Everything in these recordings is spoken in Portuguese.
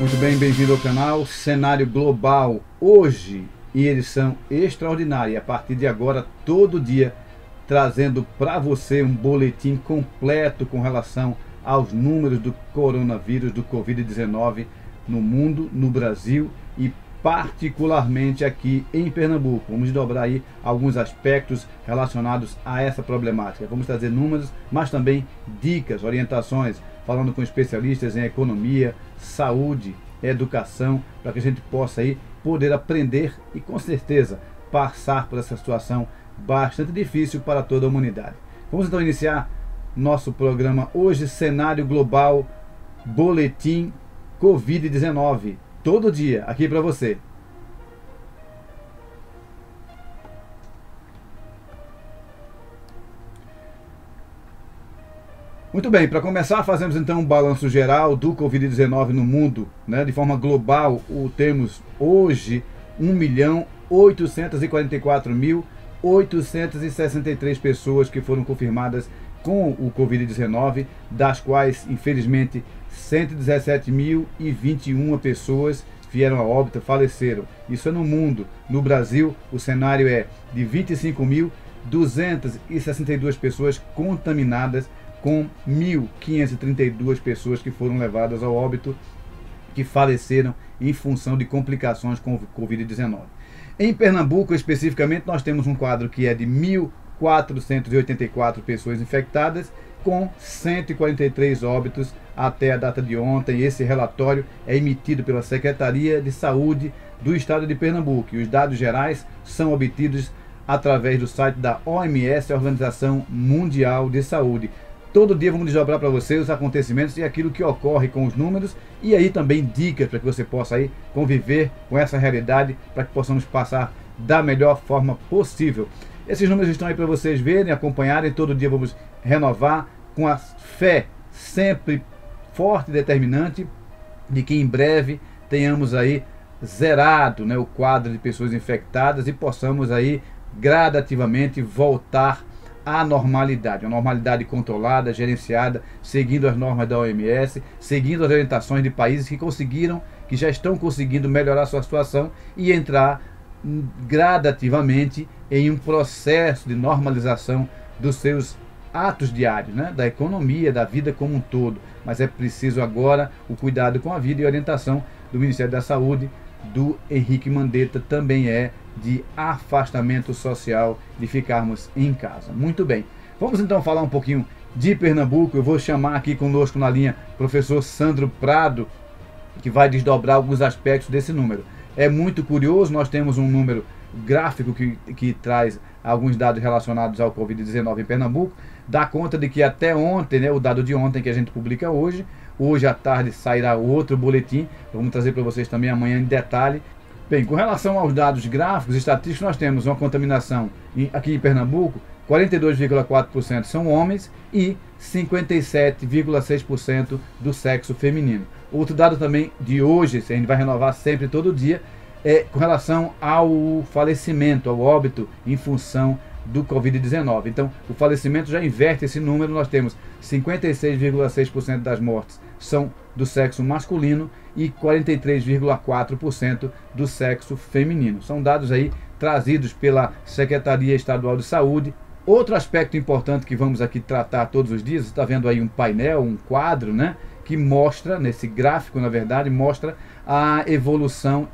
Muito bem, bem-vindo ao canal Cenário Global. Hoje, em edição extraordinária, a partir de agora, todo dia, trazendo para você um boletim completo com relação aos números do coronavírus, do Covid-19 no mundo, no Brasil e particularmente aqui em Pernambuco. Vamos desdobrar aí alguns aspectos relacionados a essa problemática. Vamos trazer números, mas também dicas, orientações, falando com especialistas em economia, saúde, educação, para que a gente possa aí poder aprender e com certeza passar por essa situação bastante difícil para toda a humanidade. Vamos então iniciar nosso programa hoje, Cenário Global, Boletim Covid-19, todo dia aqui para você. Muito bem, para começar, fazemos então um balanço geral do Covid-19 no mundo, né? De forma global, temos hoje 1.844.863 pessoas que foram confirmadas com o Covid-19, das quais, infelizmente, 117.021 pessoas vieram a óbito, faleceram. Isso é no mundo. No Brasil, o cenário é de 25.262 pessoas contaminadas, com 1.532 pessoas que foram levadas ao óbito, que faleceram em função de complicações com o Covid-19. Em Pernambuco, especificamente, nós temos um quadro que é de 1.484 pessoas infectadas, com 143 óbitos até a data de ontem. Esse relatório é emitido pela Secretaria de Saúde do Estado de Pernambuco. E os dados gerais são obtidos através do site da OMS, a Organização Mundial de Saúde. Todo dia vamos desdobrar para você os acontecimentos e aquilo que ocorre com os números e aí também dicas para que você possa aí conviver com essa realidade, para que possamos passar da melhor forma possível. Esses números estão aí para vocês verem, acompanharem. Todo dia vamos renovar com a fé sempre forte e determinante de que em breve tenhamos aí zerado, né, o quadro de pessoas infectadas e possamos aí gradativamente voltar à normalidade, uma normalidade controlada, gerenciada, seguindo as normas da OMS, seguindo as orientações de países que já estão conseguindo melhorar sua situação e entrar gradativamente em um processo de normalização dos seus atos diários, né? Da economia, da vida como um todo. Mas é preciso agora o cuidado com a vida e a orientação do Ministério da Saúde, do Henrique Mandetta, também é de afastamento social, de ficarmos em casa. Muito bem, vamos então falar um pouquinho de Pernambuco. Eu vou chamar aqui conosco na linha o professor Sandro Prado, que vai desdobrar alguns aspectos desse número. É muito curioso, nós temos um número gráfico que traz alguns dados relacionados ao Covid-19 em Pernambuco. Dá conta de que até ontem, né, o dado de ontem que a gente publica hoje à tarde sairá outro boletim, vamos trazer para vocês também amanhã em detalhe. Bem, com relação aos dados gráficos estatísticos, nós temos uma contaminação aqui em Pernambuco, 42,4% são homens e 57,6% do sexo feminino. Outro dado também de hoje, a gente vai renovar sempre todo dia, é com relação ao falecimento, ao óbito em função do Covid-19. Então, o falecimento já inverte esse número. Nós temos 56,6% das mortes são do sexo masculino e 43,4% do sexo feminino. São dados aí trazidos pela Secretaria Estadual de Saúde. Outro aspecto importante que vamos aqui tratar todos os dias, você está vendo aí um painel, um quadro, né, que mostra, nesse gráfico, na verdade, mostra a evolução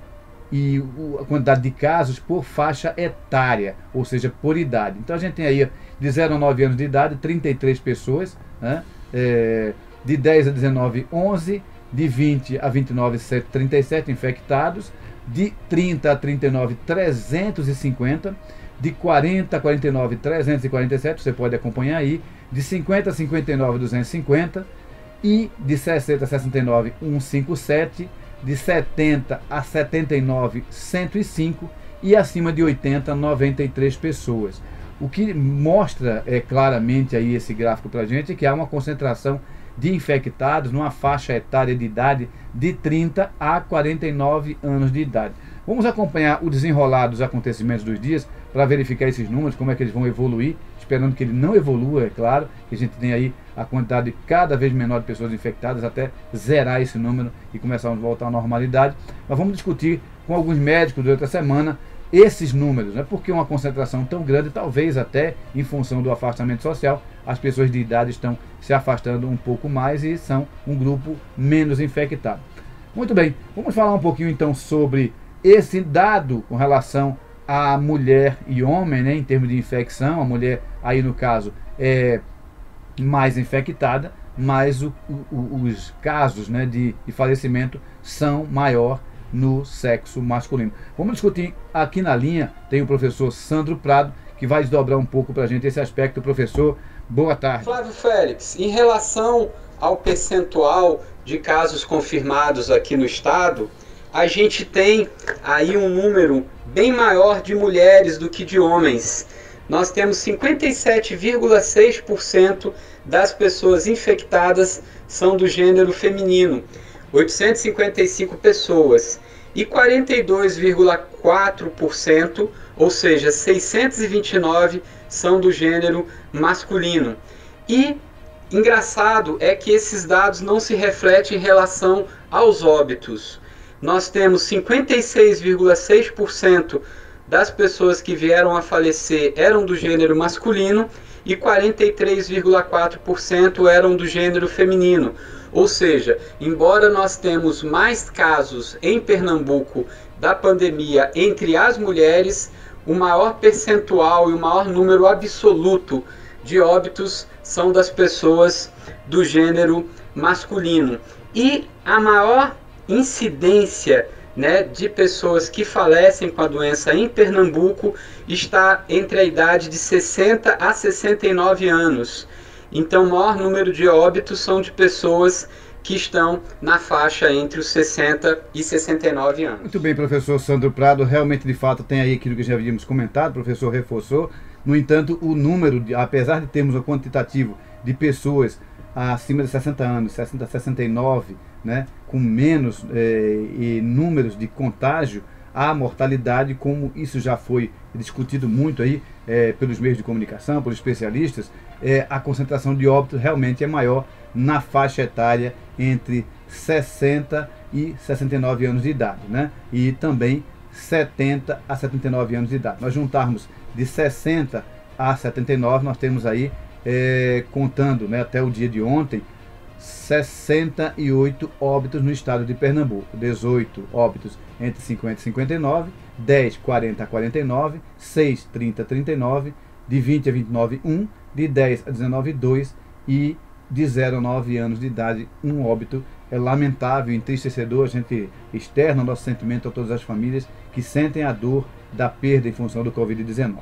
e a quantidade de casos por faixa etária, ou seja, por idade. Então a gente tem aí de 0 a 9 anos de idade, 33 pessoas, né? De 10 a 19, 11, de 20 a 29, 37 infectados, de 30 a 39, 350, de 40 a 49, 347, você pode acompanhar aí, de 50 a 59, 250, e de 60 a 69, 157, de 70 a 79, 105 e acima de 80, 93 pessoas. O que mostra claramente aí esse gráfico para a gente é que há uma concentração de infectados numa faixa etária de idade de 30 a 49 anos de idade. Vamos acompanhar o desenrolar dos acontecimentos dos dias para verificar esses números, como é que eles vão evoluir, esperando que ele não evolua, é claro, que a gente tem aí a quantidade cada vez menor de pessoas infectadas até zerar esse número e começarmos a voltar à normalidade. Mas vamos discutir com alguns médicos durante a semana esses números, né? Porque uma concentração tão grande, talvez até em função do afastamento social, as pessoas de idade estão se afastando um pouco mais e são um grupo menos infectado. Muito bem, vamos falar um pouquinho então sobre esse dado com relação a mulher e homem, né, em termos de infecção. A mulher aí no caso é mais infectada, mas os casos, né, de falecimento são maior no sexo masculino. Vamos discutir aqui na linha, tem o professor Sandro Prado, que vai desdobrar um pouco para a gente esse aspecto. Professor, boa tarde. Flávio Félix, em relação ao percentual de casos confirmados aqui no estado, a gente tem aí um número bem maior de mulheres do que de homens. Nós temos 57,6% das pessoas infectadas são do gênero feminino, 855 pessoas, e 42,4%, ou seja, 629, são do gênero masculino. E engraçado é que esses dados não se refletem em relação aos óbitos. Nós temos 56,6% das pessoas que vieram a falecer eram do gênero masculino e 43,4% eram do gênero feminino. Ou seja, embora nós temos mais casos em Pernambuco da pandemia entre as mulheres, o maior percentual e o maior número absoluto de óbitos são das pessoas do gênero masculino. E a maior incidência, né, de pessoas que falecem com a doença em Pernambuco está entre a idade de 60 a 69 anos. Então, o maior número de óbitos são de pessoas que estão na faixa entre os 60 e 69 anos. Muito bem, professor Sandro Prado, realmente de fato tem aí aquilo que já havíamos comentado, o professor reforçou. No entanto, o número, apesar de termos um quantitativo de pessoas acima de 60 anos, 60 a 69, né, com menos números de contágio, a mortalidade, como isso já foi discutido muito aí pelos meios de comunicação, por especialistas, a concentração de óbitos realmente é maior na faixa etária entre 60 e 69 anos de idade, né, e também 70 a 79 anos de idade. Nós juntarmos de 60 a 79, nós temos aí, contando, né, até o dia de ontem, 68 óbitos no estado de Pernambuco, 18 óbitos entre 50 e 59, 10, 40 a 49, 6, 30 a 39, de 20 a 29, 1, de 10 a 19, 2 e de 0 a 9 anos de idade, um óbito. É lamentável e entristecedor, a gente externa o nosso sentimento a todas as famílias que sentem a dor da perda em função do Covid-19.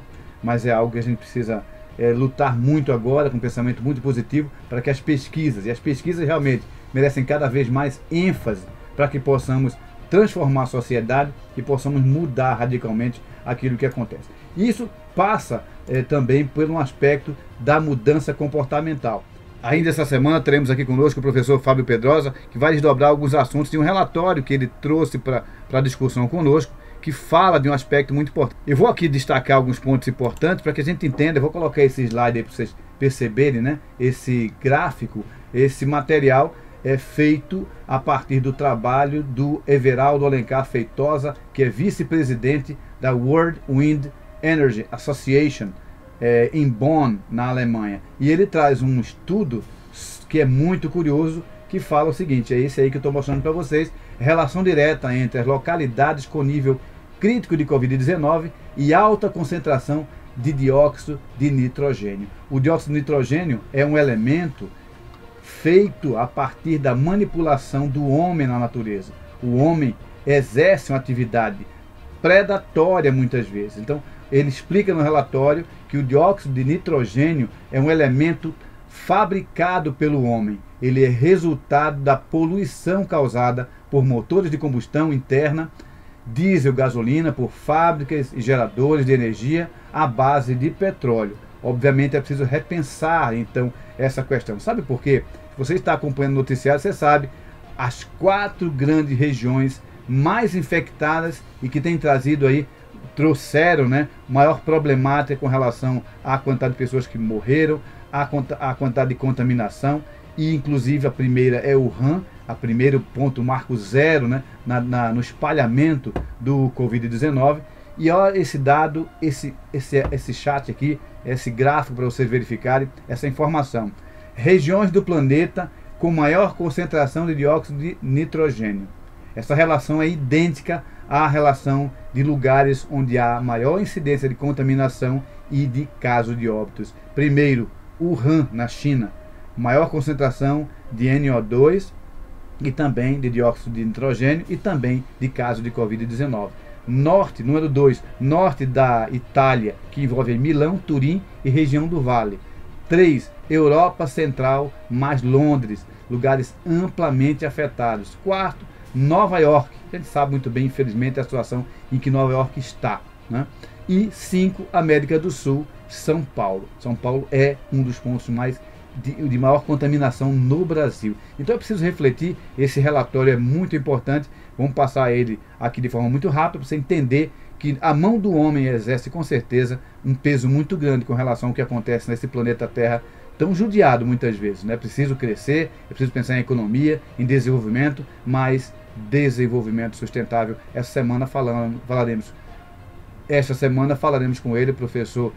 Mas é algo que a gente precisa lutar muito agora, com um pensamento muito positivo, para que as pesquisas realmente merecem cada vez mais ênfase, para que possamos transformar a sociedade e possamos mudar radicalmente aquilo que acontece. Isso passa também por um aspecto da mudança comportamental. Ainda essa semana teremos aqui conosco o professor Fábio Pedrosa, que vai desdobrar alguns assuntos de um relatório que ele trouxe para a discussão conosco, que fala de um aspecto muito importante. Eu vou aqui destacar alguns pontos importantes para que a gente entenda. Eu vou colocar esse slide aí para vocês perceberem, né? Esse gráfico, esse material é feito a partir do trabalho do Everaldo Alencar Feitosa, que é vice-presidente da World Wind Energy Association, em Bonn, na Alemanha. E ele traz um estudo que é muito curioso, que fala o seguinte, é esse aí que eu estou mostrando para vocês: relação direta entre as localidades com nível crítico de Covid-19 e alta concentração de dióxido de nitrogênio. O dióxido de nitrogênio é um elemento feito a partir da manipulação do homem na natureza. O homem exerce uma atividade predatória muitas vezes. Então, ele explica no relatório que o dióxido de nitrogênio é um elemento fabricado pelo homem. Ele é resultado da poluição causada por motores de combustão interna, diesel, gasolina, por fábricas e geradores de energia à base de petróleo. Obviamente é preciso repensar então essa questão. Sabe por quê? Se você está acompanhando o noticiário, você sabe, as 4 grandes regiões mais infectadas e que tem trazido aí, trouxeram, né, maior problemática com relação à quantidade de pessoas que morreram, à quantidade de contaminação, e inclusive a primeira é Wuhan, a primeiro ponto, marco zero, né, no espalhamento do Covid-19. E olha esse dado, esse chat aqui, esse gráfico para vocês verificarem essa informação. Regiões do planeta com maior concentração de dióxido de nitrogênio. Essa relação é idêntica à relação de lugares onde há maior incidência de contaminação e de casos de óbitos. Primeiro, Wuhan, na China, maior concentração de NO2 e também de dióxido de nitrogênio e também de casos de Covid-19. Norte, número 2, norte da Itália, que envolve Milão, Turim e região do Vale. 3, Europa Central mais Londres, lugares amplamente afetados. 4, Nova York, a gente sabe muito bem, infelizmente, a situação em que Nova York está, né? E 5, América do Sul, São Paulo. São Paulo é um dos pontos de maior contaminação no Brasil. Então é preciso refletir, esse relatório é muito importante, vamos passar ele aqui de forma muito rápida, para você entender que a mão do homem exerce com certeza um peso muito grande com relação ao que acontece nesse planeta Terra, tão judiado muitas vezes, né? É preciso crescer, é preciso pensar em economia, em desenvolvimento, mas desenvolvimento sustentável. Esta semana falaremos com ele, professor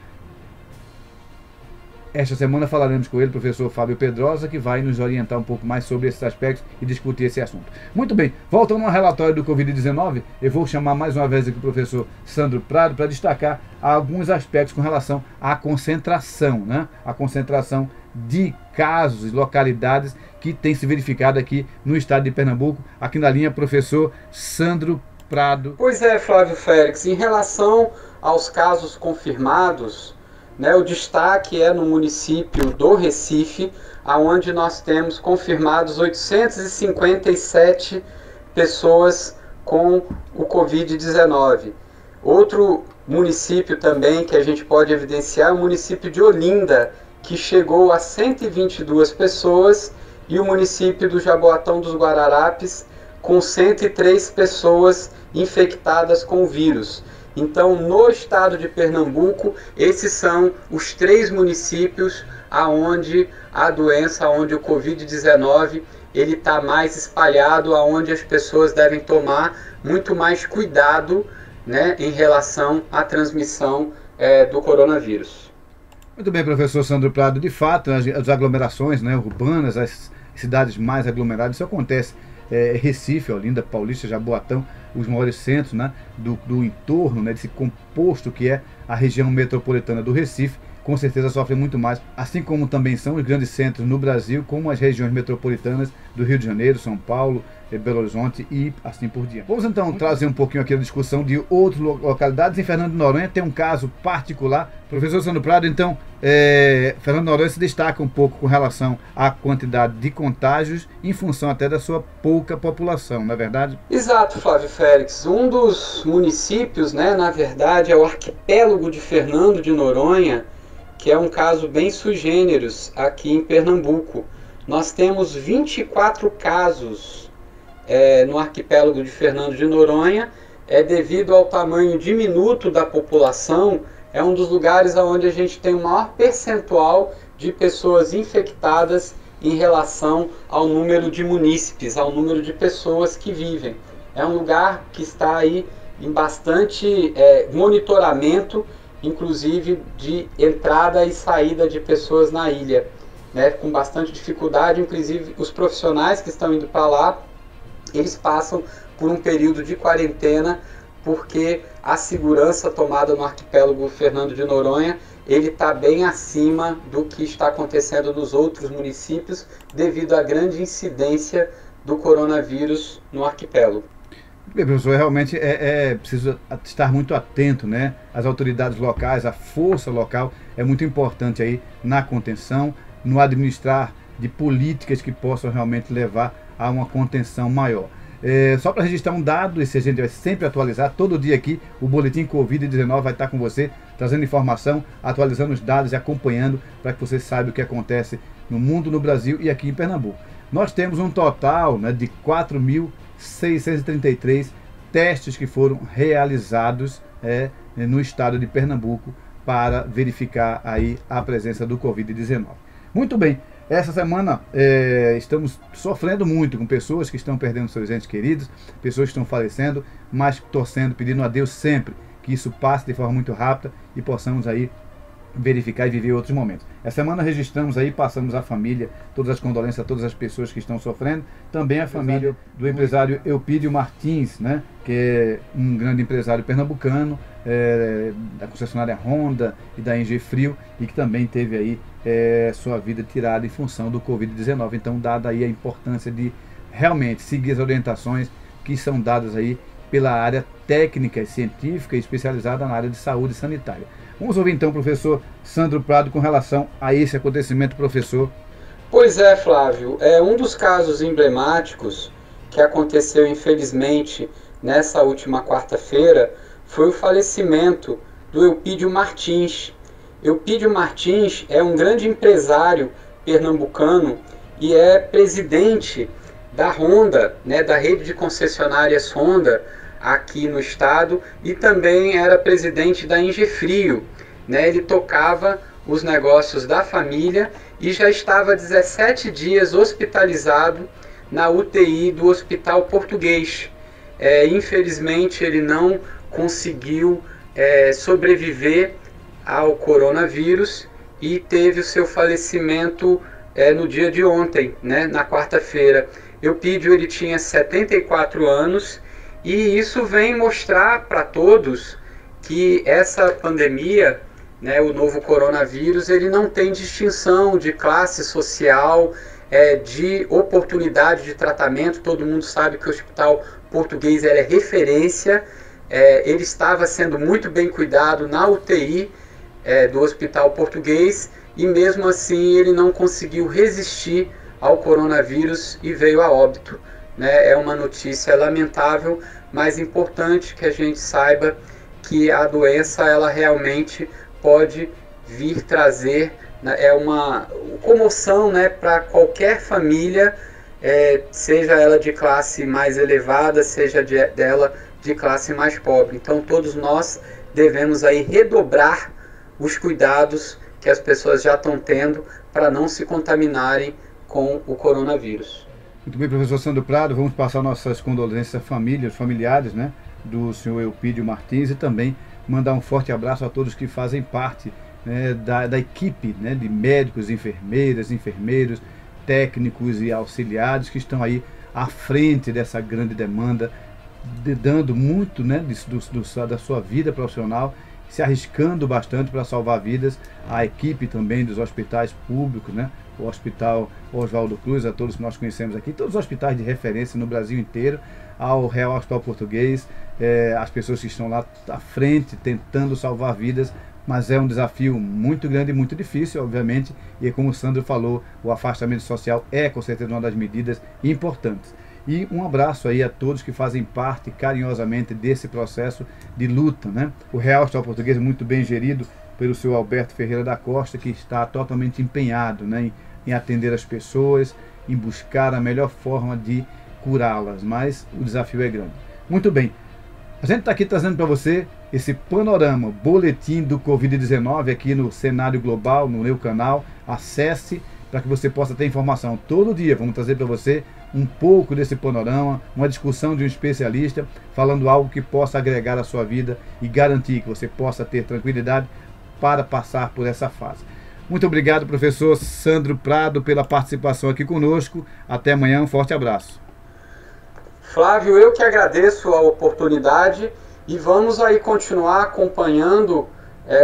Fábio Pedrosa, que vai nos orientar um pouco mais sobre esses aspectos e discutir esse assunto. Muito bem, voltando ao relatório do Covid-19, eu vou chamar mais uma vez aqui o professor Sandro Prado para destacar alguns aspectos com relação à concentração, né? A concentração de casos e localidades que tem se verificado aqui no estado de Pernambuco. Aqui na linha, professor Sandro Prado. Pois é, Flávio Félix, em relação aos casos confirmados, né, o destaque é no município do Recife, onde nós temos confirmados 857 pessoas com o Covid-19. Outro município também que a gente pode evidenciar é o município de Olinda, que chegou a 122 pessoas, e o município do Jaboatão dos Guararapes, com 103 pessoas infectadas com o vírus. Então, no estado de Pernambuco, esses são os 3 municípios aonde a doença, onde o Covid-19 ele está mais espalhado, aonde as pessoas devem tomar muito mais cuidado, né, em relação à transmissão do coronavírus. Muito bem, professor Sandro Prado. De fato, as aglomerações, né, urbanas, as cidades mais aglomeradas, isso acontece. Recife, Olinda, Paulista, Jaboatão, os maiores centros, né, do entorno, né, desse composto que é a região metropolitana do Recife, com certeza sofrem muito mais, assim como também são os grandes centros no Brasil, como as regiões metropolitanas do Rio de Janeiro, São Paulo, Belo Horizonte e assim por diante. Vamos então trazer um pouquinho aqui a discussão de outras localidades. Em Fernando de Noronha tem um caso particular. Professor Sandro Prado, então, Fernando de Noronha se destaca um pouco com relação à quantidade de contágios em função até da sua pouca população, não é verdade? Exato, Flávio Félix. Um dos municípios, né, na verdade, é o arquipélago de Fernando de Noronha, que é um caso bem sui generis aqui em Pernambuco. Nós temos 24 casos no arquipélago de Fernando de Noronha, devido ao tamanho diminuto da população, é um dos lugares onde a gente tem o maior percentual de pessoas infectadas em relação ao número de munícipes, ao número de pessoas que vivem. É um lugar que está aí em bastante monitoramento, inclusive de entrada e saída de pessoas na ilha, né, com bastante dificuldade. Inclusive os profissionais que estão indo para lá, eles passam por um período de quarentena, porque a segurança tomada no arquipélago Fernando de Noronha, ele está bem acima do que está acontecendo nos outros municípios, devido à grande incidência do coronavírus no arquipélago. Bem, professor, realmente é preciso estar muito atento, né? As autoridades locais, a força local é muito importante aí na contenção, no administrar de políticas que possam realmente levar a uma contenção maior. Só para registrar um dado, esse a gente vai sempre atualizar, todo dia aqui o Boletim Covid-19 vai estar com você, trazendo informação, atualizando os dados e acompanhando para que você saiba o que acontece no mundo, no Brasil e aqui em Pernambuco. Nós temos um total, né, de 4.633 testes que foram realizados no estado de Pernambuco para verificar aí a presença do Covid-19. Muito bem, essa semana estamos sofrendo muito com pessoas que estão perdendo seus entes queridos, pessoas que estão falecendo, mas torcendo, pedindo a Deus sempre que isso passe de forma muito rápida e possamos aí verificar e viver outros momentos. Essa semana registramos aí, passamos à família, todas as condolências a todas as pessoas que estão sofrendo, também a família do empresário Eupídio Martins, né, que é um grande empresário pernambucano, da concessionária Honda e da Engie Frio, e que também teve aí sua vida tirada em função do Covid-19. Então, dada aí a importância de realmente seguir as orientações que são dadas aí pela área técnica, científica e especializada na área de saúde sanitária. Vamos ouvir então o professor Sandro Prado com relação a esse acontecimento, professor. Pois é, Flávio, um dos casos emblemáticos que aconteceu infelizmente nessa última quarta-feira foi o falecimento do Eupídio Martins. Eupídio Martins é um grande empresário pernambucano e é presidente da Honda, né, da rede de concessionárias Honda aqui no estado, e também era presidente da Engie Frio, né? Ele tocava os negócios da família e já estava 17 dias hospitalizado na UTI do Hospital Português. Infelizmente ele não conseguiu sobreviver ao coronavírus e teve o seu falecimento no dia de ontem, né, na quarta-feira. Eupídio, ele tinha 74 anos, e isso vem mostrar para todos que essa pandemia, né, o novo coronavírus, ele não tem distinção de classe social, de oportunidade de tratamento. Todo mundo sabe que o Hospital Português é referência. Ele estava sendo muito bem cuidado na UTI do Hospital Português, e mesmo assim ele não conseguiu resistir ao coronavírus e veio a óbito. É uma notícia lamentável, mas importante que a gente saiba que a doença ela realmente pode vir trazer uma comoção, né, para qualquer família, seja ela de classe mais elevada, seja dela de classe mais pobre. Então todos nós devemos aí redobrar os cuidados que as pessoas já estão tendo para não se contaminarem com o coronavírus. Muito bem, professor Sandro Prado, vamos passar nossas condolências à família, aos familiares, né, do senhor Eupídio Martins, e também mandar um forte abraço a todos que fazem parte, né, da equipe, né, de médicos, enfermeiras, enfermeiros, técnicos e auxiliares que estão aí à frente dessa grande demanda, dando muito, né, da sua vida profissional, se arriscando bastante para salvar vidas. A equipe também dos hospitais públicos, né, o Hospital Oswaldo Cruz, a todos que nós conhecemos aqui, todos os hospitais de referência no Brasil inteiro, ao Real Hospital Português, as pessoas que estão lá à frente tentando salvar vidas, mas é um desafio muito grande e muito difícil, obviamente, e como o Sandro falou, o afastamento social é com certeza uma das medidas importantes. E um abraço aí a todos que fazem parte carinhosamente desse processo de luta, né? O Real Hospital Português é muito bem gerido pelo senhor Alberto Ferreira da Costa, que está totalmente empenhado, né, em atender as pessoas, em buscar a melhor forma de curá-las, mas o desafio é grande. Muito bem, a gente está aqui trazendo para você esse panorama, boletim do Covid-19 aqui no Cenário Global, no meu canal. Acesse para que você possa ter informação todo dia. Vamos trazer para você um pouco desse panorama, uma discussão de um especialista, falando algo que possa agregar à sua vida e garantir que você possa ter tranquilidade para passar por essa fase. Muito obrigado, professor Sandro Prado, pela participação aqui conosco. Até amanhã, um forte abraço. Flávio, eu que agradeço a oportunidade e vamos aí continuar acompanhando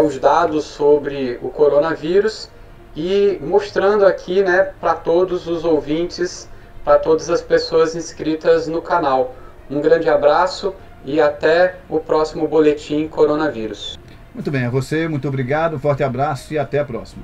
os dados sobre o coronavírus e mostrando aqui, né, para todos os ouvintes, para todas as pessoas inscritas no canal. Um grande abraço e até o próximo Boletim Coronavírus. Muito bem, a você, muito obrigado, um forte abraço e até a próxima.